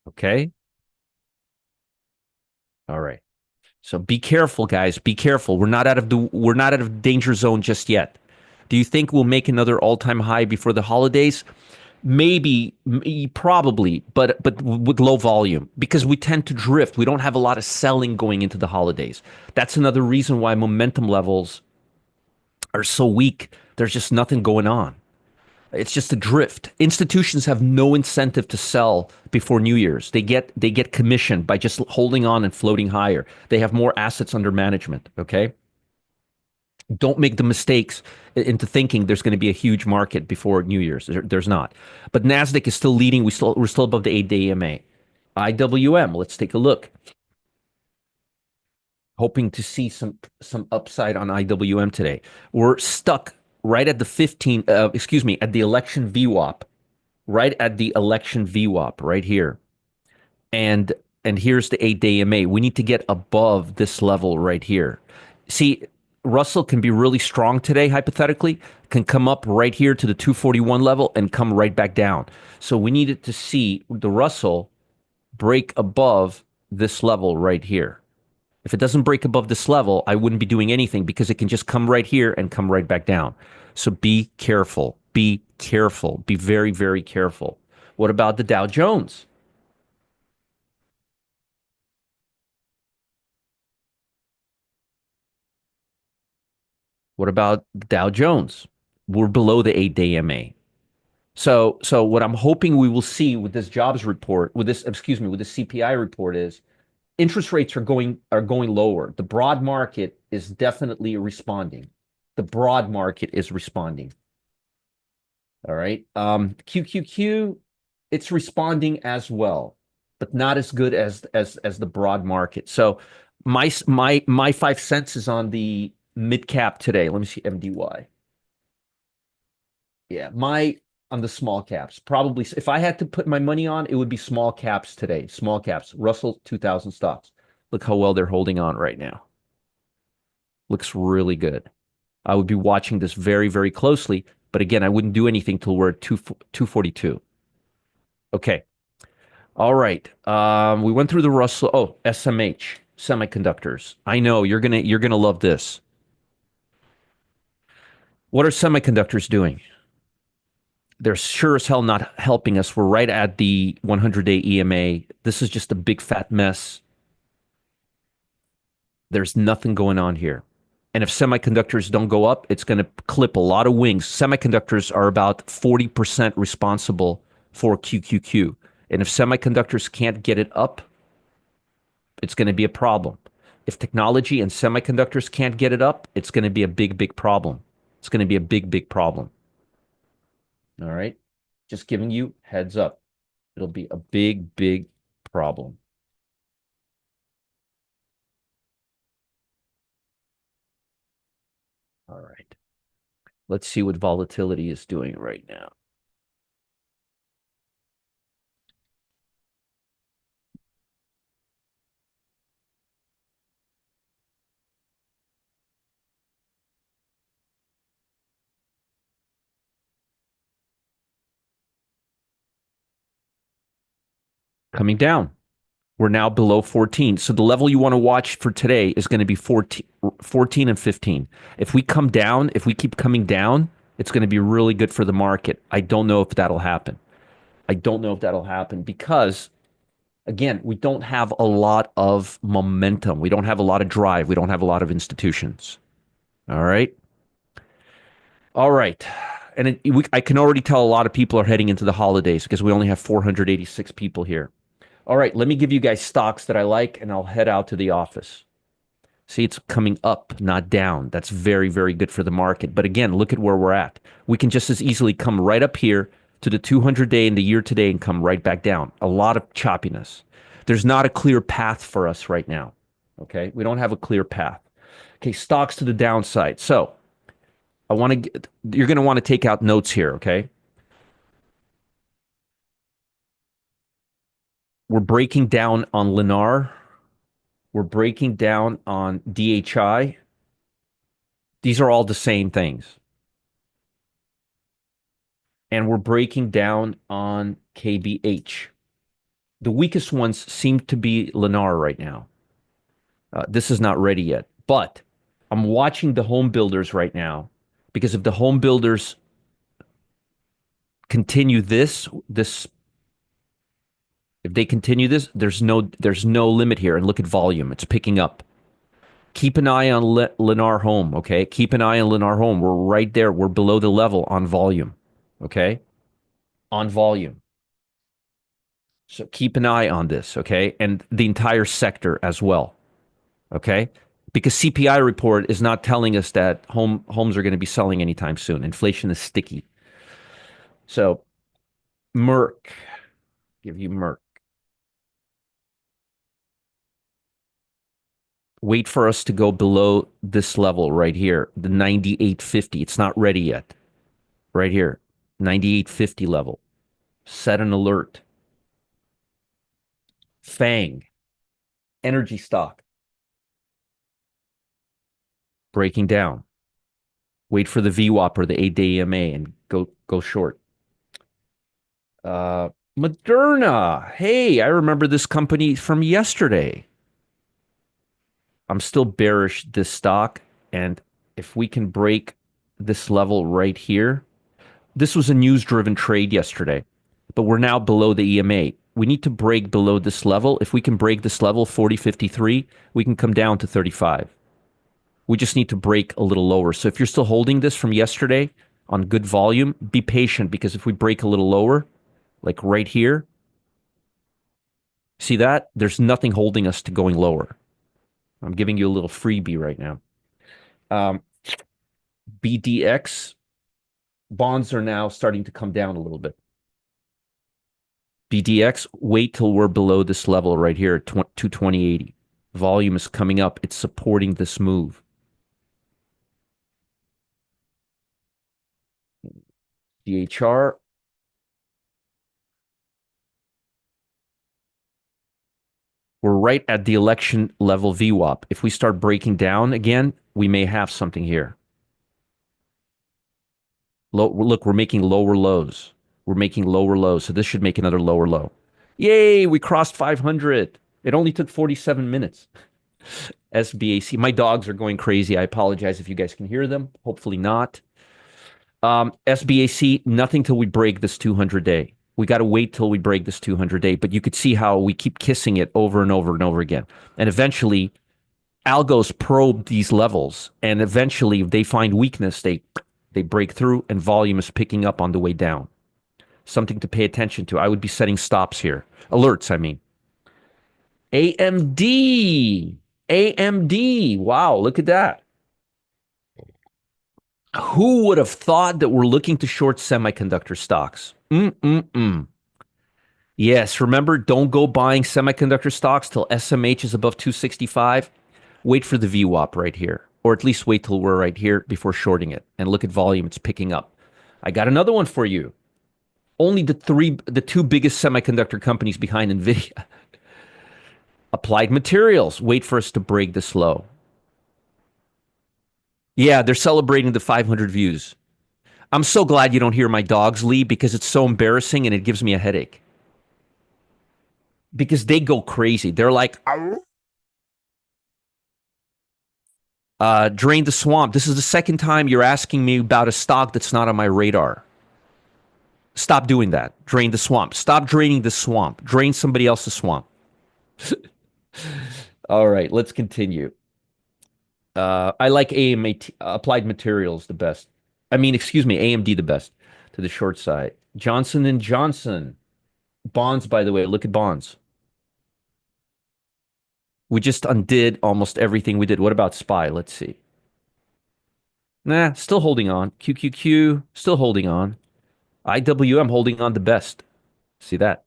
Okay? All right. So be careful, guys. Be careful. We're not out of danger zone just yet. Do you think we'll make another all-time high before the holidays? Maybe, probably, but with low volume because we tend to drift. We don't have a lot of selling going into the holidays. That's another reason why momentum levels are so weak. There's just nothing going on. It's just a drift. Institutions have no incentive to sell before New Year's. They get commission by just holding on and floating higher. They have more assets under management. Okay, don't make the mistakes into thinking there's going to be a huge market before New Year's. There's not. But Nasdaq is still leading. We're still above the 8-day EMA. IWM. Let's take a look. Hoping to see some upside on IWM today. We're stuck right at the 15. Excuse me, at the election VWAP. Right at the election VWAP. Right here. And here's the 8-day EMA. We need to get above this level right here. See, Russell can be really strong today, hypothetically, can come up right here to the 241 level and come right back down. So we needed to see the Russell break above this level right here. If it doesn't break above this level, I wouldn't be doing anything because it can just come right here and come right back down. So be careful. Be careful. Be very, very careful. What about the Dow Jones? What about the Dow Jones? We're below the 8-day EMA. So what I'm hoping we will see with this jobs report, with this, excuse me, with the CPI report is interest rates are going lower. The broad market is definitely responding. The broad market is responding. All right. QQQ, it's responding as well, but not as good as the broad market. So my 5 cents is on the mid cap today. Let me see MDY. Yeah, my on the small caps. Probably if I had to put my money on, it would be small caps today. Small caps. Russell 2000 stocks. Look how well they're holding on right now. Looks really good. I would be watching this very, very closely. But again, I wouldn't do anything till we're at 242. Okay. All right. We went through the Russell. Oh, SMH, semiconductors. I know you're gonna love this. What are semiconductors doing? They're sure as hell not helping us. We're right at the 100-day EMA. This is just a big fat mess. There's nothing going on here. And if semiconductors don't go up, it's going to clip a lot of wings. Semiconductors are about 40% responsible for QQQ. And if semiconductors can't get it up, it's going to be a problem. If technology and semiconductors can't get it up, it's going to be a big, big problem. It's going to be a big, big problem. All right. Just giving you heads up. It'll be a big, big problem. All right. Let's see what volatility is doing right now. Coming down. We're now below 14. So the level you want to watch for today is going to be 14 and 15. If we come down, if we keep coming down, it's going to be really good for the market. I don't know if that'll happen. I don't know if that'll happen because, again, we don't have a lot of momentum. We don't have a lot of drive. We don't have a lot of institutions. All right. All right. And I can already tell a lot of people are heading into the holidays because we only have 486 people here. All right, let me give you guys stocks that I like, and I'll head out to the office. See, it's coming up, not down. That's very, very good for the market. But again, look at where we're at. We can just as easily come right up here to the 200-day and the year today and come right back down. A lot of choppiness. There's not a clear path for us right now. Okay, we don't have a clear path. Okay, stocks to the downside. So you're going to want to take out notes here. Okay, we're breaking down on Lennar. We're breaking down on DHI. These are all the same things. And we're breaking down on KBH. The weakest ones seem to be Lennar right now. This is not ready yet, but I'm watching the home builders right now because if the home builders continue this, if they continue this, there's no limit here. And look at volume; it's picking up. Keep an eye on Lennar Home, okay? Keep an eye on Lennar Home. We're right there. We're below the level on volume, okay? On volume. So keep an eye on this, okay? And the entire sector as well, okay? Because CPI report is not telling us that homes are going to be selling anytime soon. Inflation is sticky. So Merck, give you Merck. Wait for us to go below this level right here, the 98.50. It's not ready yet. Right here, 98.50 level. Set an alert. FANG, energy stock, breaking down. Wait for the VWAP or the 8-day EMA and go short. Moderna. Hey, I remember this company from yesterday. I'm still bearish this stock. And if we can break this level right here, this was a news driven trade yesterday, but we're now below the EMA. We need to break below this level. If we can break this level, 40.53, we can come down to 35. We just need to break a little lower. So if you're still holding this from yesterday on good volume, be patient because if we break a little lower, like right here, see that? There's nothing holding us to going lower. I'm giving you a little freebie right now. BDX bonds are now starting to come down a little bit. BDX, wait till we're below this level right here at 220.80. Volume is coming up. It's supporting this move. DHR. We're right at the election level VWAP. If we start breaking down again, we may have something here. Look, we're making lower lows. We're making lower lows. So this should make another lower low. Yay, we crossed 500. It only took 47 minutes. SBAC. My dogs are going crazy. I apologize if you guys can hear them. Hopefully not. SBAC, nothing till we break this 200 day. We got to wait till we break this 200 day. But you could see how we keep kissing it over and over and over again. And eventually, algos probe these levels. And eventually, if they find weakness, they break through and volume is picking up on the way down. Something to pay attention to. I would be setting stops here. Alerts, I mean. AMD. AMD. Wow, look at that. Who would have thought that we're looking to short semiconductor stocks? Yes, remember, don't go buying semiconductor stocks till SMH is above 265. Wait for the VWAP right here, or at least wait till we're right here before shorting it. And look at volume, it's picking up. I got another one for you. Only the two biggest semiconductor companies behind NVIDIA. Applied Materials. Wait for us to break this low. Yeah, they're celebrating the 500 views. I'm so glad you don't hear my dogs, Lee, because it's so embarrassing and it gives me a headache. Because they go crazy. They're like, drain the swamp. This is the second time you're asking me about a stock that's not on my radar. Stop doing that. Drain the swamp. Stop draining the swamp. Drain somebody else's swamp. All right, let's continue. I like Applied Materials the best. I mean, excuse me, AMD the best to the short side. Johnson and Johnson. Bonds, by the way, look at bonds. We just undid almost everything we did. What about SPY? Let's see. Nah, still holding on. QQQ, still holding on. IWM holding on the best. See that?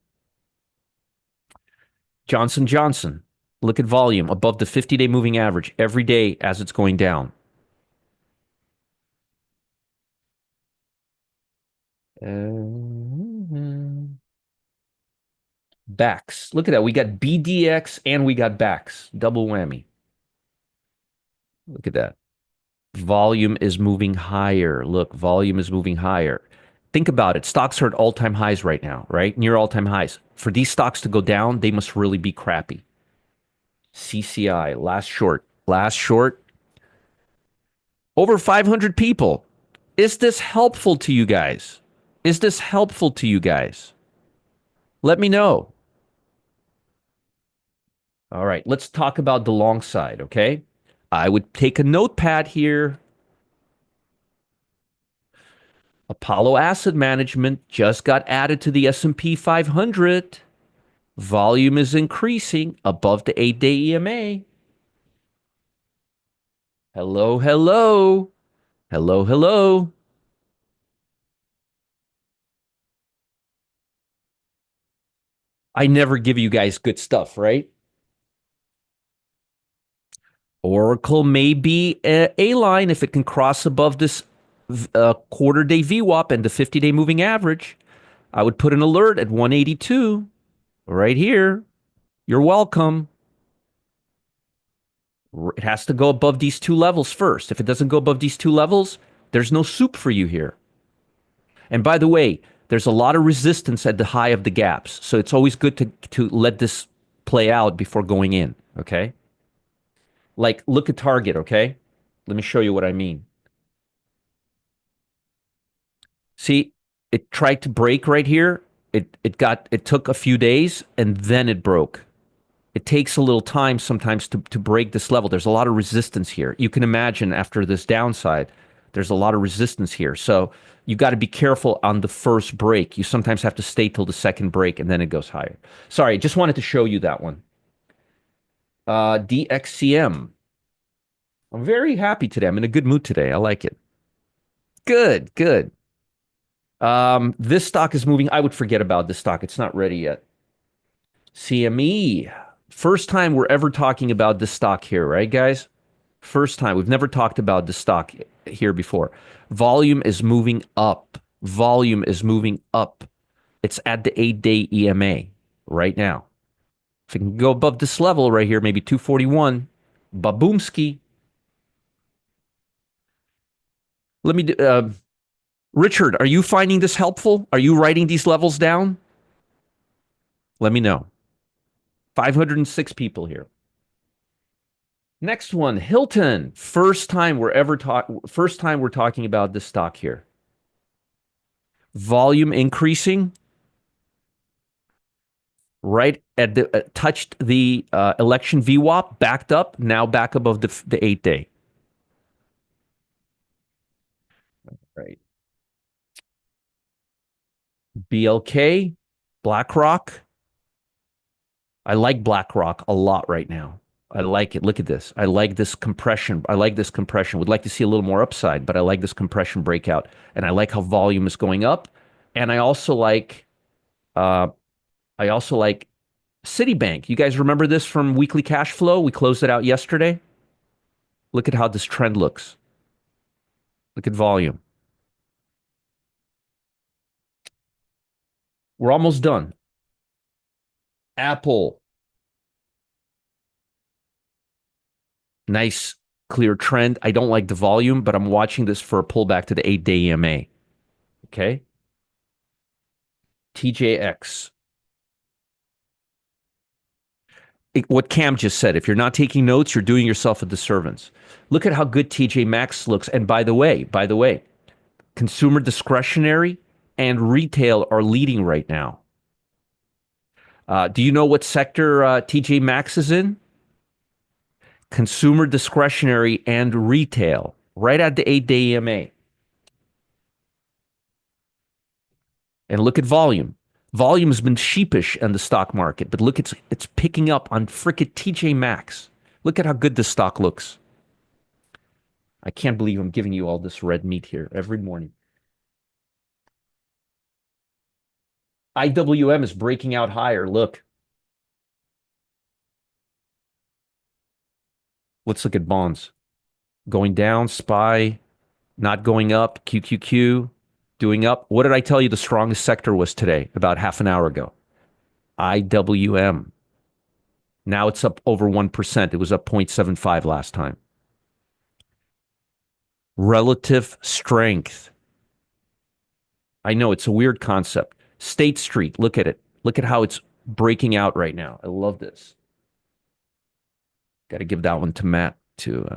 Johnson Johnson. Look at volume above the 50-day moving average every day as it's going down. BAX. Look at that. We got BDX and we got BAX. Double whammy. Look at that. Volume is moving higher. Look, volume is moving higher. Think about it. Stocks are at all-time highs right now, right? Near all-time highs. For these stocks to go down, they must really be crappy. CCI, last short. Last short. Over 500 people. Is this helpful to you guys? Is this helpful to you guys? Let me know. All right, let's talk about the long side, okay? I would take a notepad here. Apollo Asset Management just got added to the S&P 500. Volume is increasing above the 8-day EMA. Hello, hello. Hello, hello. I never give you guys good stuff, right? Oracle may be a line if it can cross above this quarter day VWAP and the 50-day moving average. I would put an alert at 182 right here. You're welcome. It has to go above these two levels first. If it doesn't go above these two levels, there's no soup for you here. And by the way, there's a lot of resistance at the high of the gaps. So it's always good to let this play out before going in. Okay. Like look at Target. Okay. Let me show you what I mean. See, it tried to break right here. It took a few days and then it broke. It takes a little time sometimes to break this level. There's a lot of resistance here. You can imagine after this downside, there's a lot of resistance here. So you got to be careful on the first break. You sometimes have to stay till the second break and then it goes higher. Sorry, just wanted to show you that one. DXCM. I'm very happy today. I'm in a good mood today. I like it. Good, good. This stock is moving. I would forget about this stock. It's not ready yet. CME. First time we're ever talking about this stock here, right, guys? First time. We've never talked about this stock here before. Volume is moving up. Volume is moving up. It's at the 8-day EMA right now. If it can go above this level right here, maybe 241, baboomski. Let me, Richard, are you finding this helpful? Are you writing these levels down? Let me know. 506 people here. Next one, Hilton. First time we're talking about this stock here. Volume increasing. Right at the touched the election VWAP, backed up, now back above the 8-day. Right. BLK, BlackRock. I like BlackRock a lot right now. I like it. Look at this. I like this compression. I like this compression. Would like to see a little more upside, but I like this compression breakout, and I like how volume is going up. And uh, I also like Citibank. You guys remember this from weekly cash flow? We closed it out yesterday. Look at how this trend looks. Look at volume. We're almost done. Apple. Nice, clear trend. I don't like the volume, but I'm watching this for a pullback to the 8-day EMA. Okay. TJX. What Cam just said, if you're not taking notes, you're doing yourself a disservice. Look at how good TJ Maxx looks. And by the way, consumer discretionary and retail are leading right now. Do you know what sector TJ Maxx is in? Consumer discretionary and retail, right at the 8-day EMA. And look at volume. Volume has been sheepish in the stock market, but look, it's picking up on frickin' TJ Maxx. Look at how good this stock looks. I can't believe I'm giving you all this red meat here every morning. IWM is breaking out higher. Look. Let's look at bonds. Going down, SPY, not going up, QQQ, doing up. What did I tell you the strongest sector was today, about half an hour ago? IWM. Now it's up over 1%. It was up 0.75 last time. Relative strength. I know it's a weird concept. State Street, look at it. Look at how it's breaking out right now. I love this. Got to give that one to Matt to.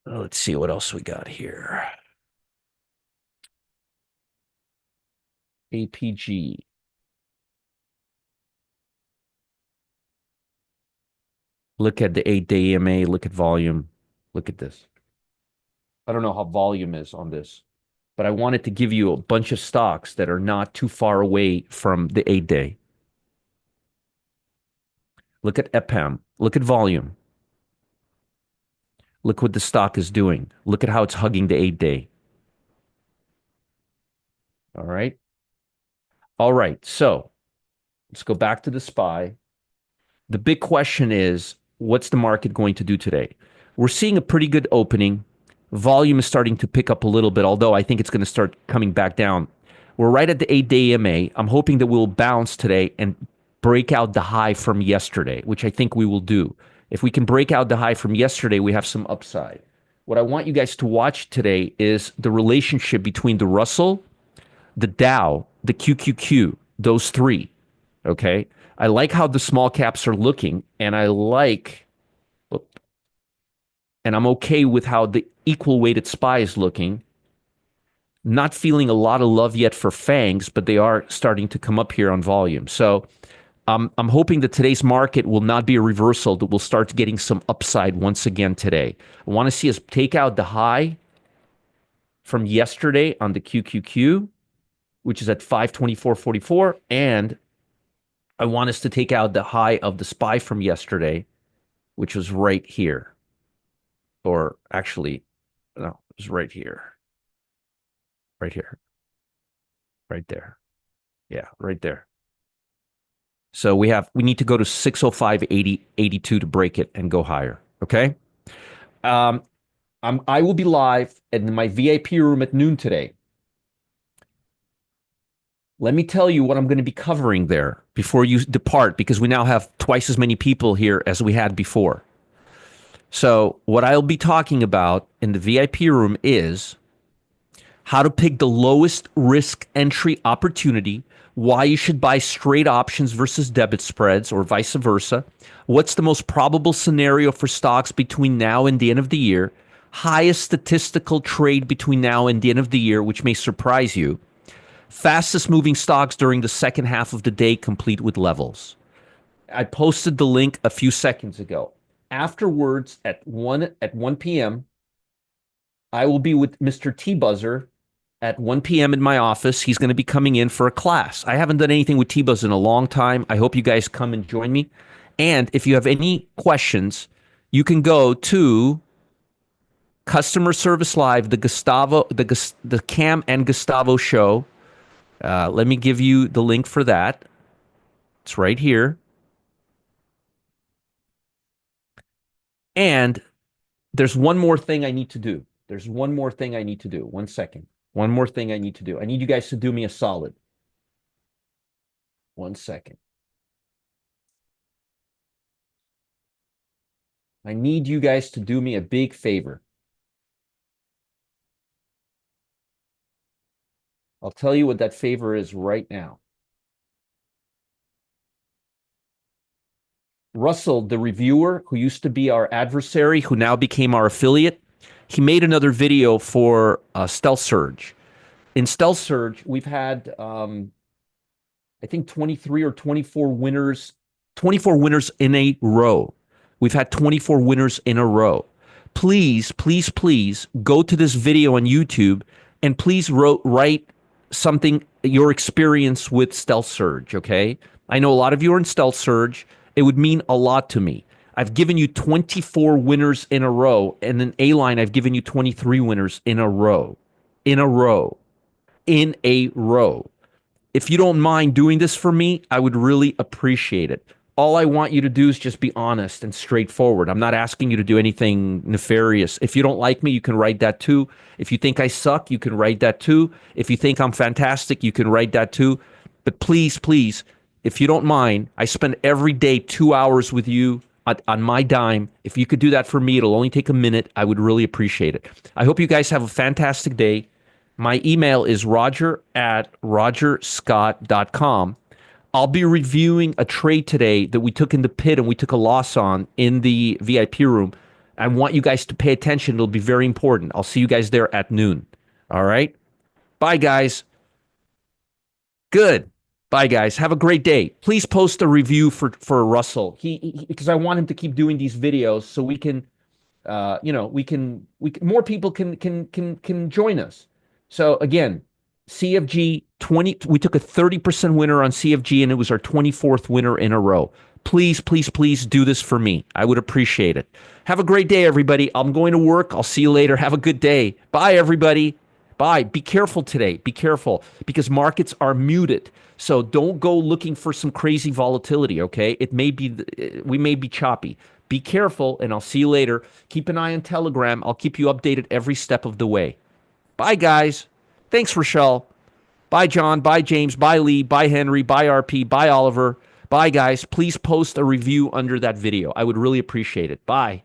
Let's see what else we got here. APG. Look at the 8-day EMA. Look at volume. Look at this. I don't know how volume is on this, but I wanted to give you a bunch of stocks that are not too far away from the 8-day. Look at EPAM. Look at volume. Look what the stock is doing. Look at how it's hugging the 8-day. All right. All right. So let's go back to the SPY. The big question is, what's the market going to do today? We're seeing a pretty good opening. Volume is starting to pick up a little bit, although I think it's going to start coming back down. We're right at the 8-day EMA. I'm hoping that we'll bounce today and break out the high from yesterday, which I think we will do. If we can break out the high from yesterday, we have some upside. What I want you guys to watch today is the relationship between the Russell, the Dow, the QQQ, those three. Okay. I like how the small caps are looking, and I'm okay with how the equal weighted SPY is looking. Not feeling a lot of love yet for FANGs, but they are starting to come up here on volume. So I'm hoping that today's market will not be a reversal, that we'll start getting some upside once again today. I want to see us take out the high from yesterday on the QQQ, which is at 524.44, and I want us to take out the high of the SPY from yesterday, which was right here. Or actually, no, it was right here. Right here. Right there. Yeah, right there. So we need to go to 605.82 to break it and go higher. Okay. I will be live in my VIP room at noon today. Let me tell you what I'm going to be covering there before you depart, because we now have twice as many people here as we had before. So what I'll be talking about in the VIP room is how to pick the lowest risk entry opportunity, why you should buy straight options versus debit spreads or vice versa, what's the most probable scenario for stocks between now and the end of the year, highest statistical trade between now and the end of the year, which may surprise you, fastest moving stocks during the second half of the day, complete with levels. I posted the link a few seconds ago. Afterwards, at 1 p.m., I will be with Mr. T-Buzzer at 1 p.m. in my office. He's going to be coming in for a class. I haven't done anything with T-Buzz in a long time. I hope you guys come and join me. And if you have any questions, you can go to Customer Service Live, the Cam and Gustavo show. Let me give you the link for that. It's right here. And there's one more thing I need to do. One second. One more thing I need to do. I need you guys to do me a solid. 1 second. I need you guys to do me a big favor. I'll tell you what that favor is right now. Russell, the reviewer who used to be our adversary, who now became our affiliate, he made another video for Stealth Surge. In Stealth Surge, we've had, I think 23 or 24 winners in a row. We've had 24 winners in a row. Please, please, please go to this video on YouTube and please write something, your experience with Stealth Surge, okay? I know a lot of you are in Stealth Surge. It would mean a lot to me. I've given you 24 winners in a row, and in A-Line, I've given you 23 winners in a row. In a row. In a row. If you don't mind doing this for me, I would really appreciate it. All I want you to do is just be honest and straightforward. I'm not asking you to do anything nefarious. If you don't like me, you can write that too. If you think I suck, you can write that too. If you think I'm fantastic, you can write that too. But please, please, if you don't mind, I spend every day 2 hours with you. on my dime. If you could do that for me, it'll only take a minute. I would really appreciate it. I hope you guys have a fantastic day. My email is roger@rogerscott.com. I'll be reviewing a trade today that we took in the pit and we took a loss on in the VIP room. I want you guys to pay attention. It'll be very important. I'll see you guys there at noon. All right? Bye, guys. Good. Bye, guys. Have a great day. Please post a review for Russell. Because I want him to keep doing these videos so we can, more people can join us. So again, CFG 20. We took a 30% winner on CFG, and it was our 24th winner in a row. Please, please, please do this for me. I would appreciate it. Have a great day, everybody. I'm going to work. I'll see you later. Have a good day. Bye, everybody. Bye. Be careful today. Be careful because markets are muted. So don't go looking for some crazy volatility, okay? We may be choppy. Be careful, and I'll see you later. Keep an eye on Telegram. I'll keep you updated every step of the way. Bye, guys. Thanks, Rochelle. Bye, John. Bye, James. Bye, Lee. Bye, Henry. Bye, RP. Bye, Oliver. Bye, guys. Please post a review under that video. I would really appreciate it. Bye.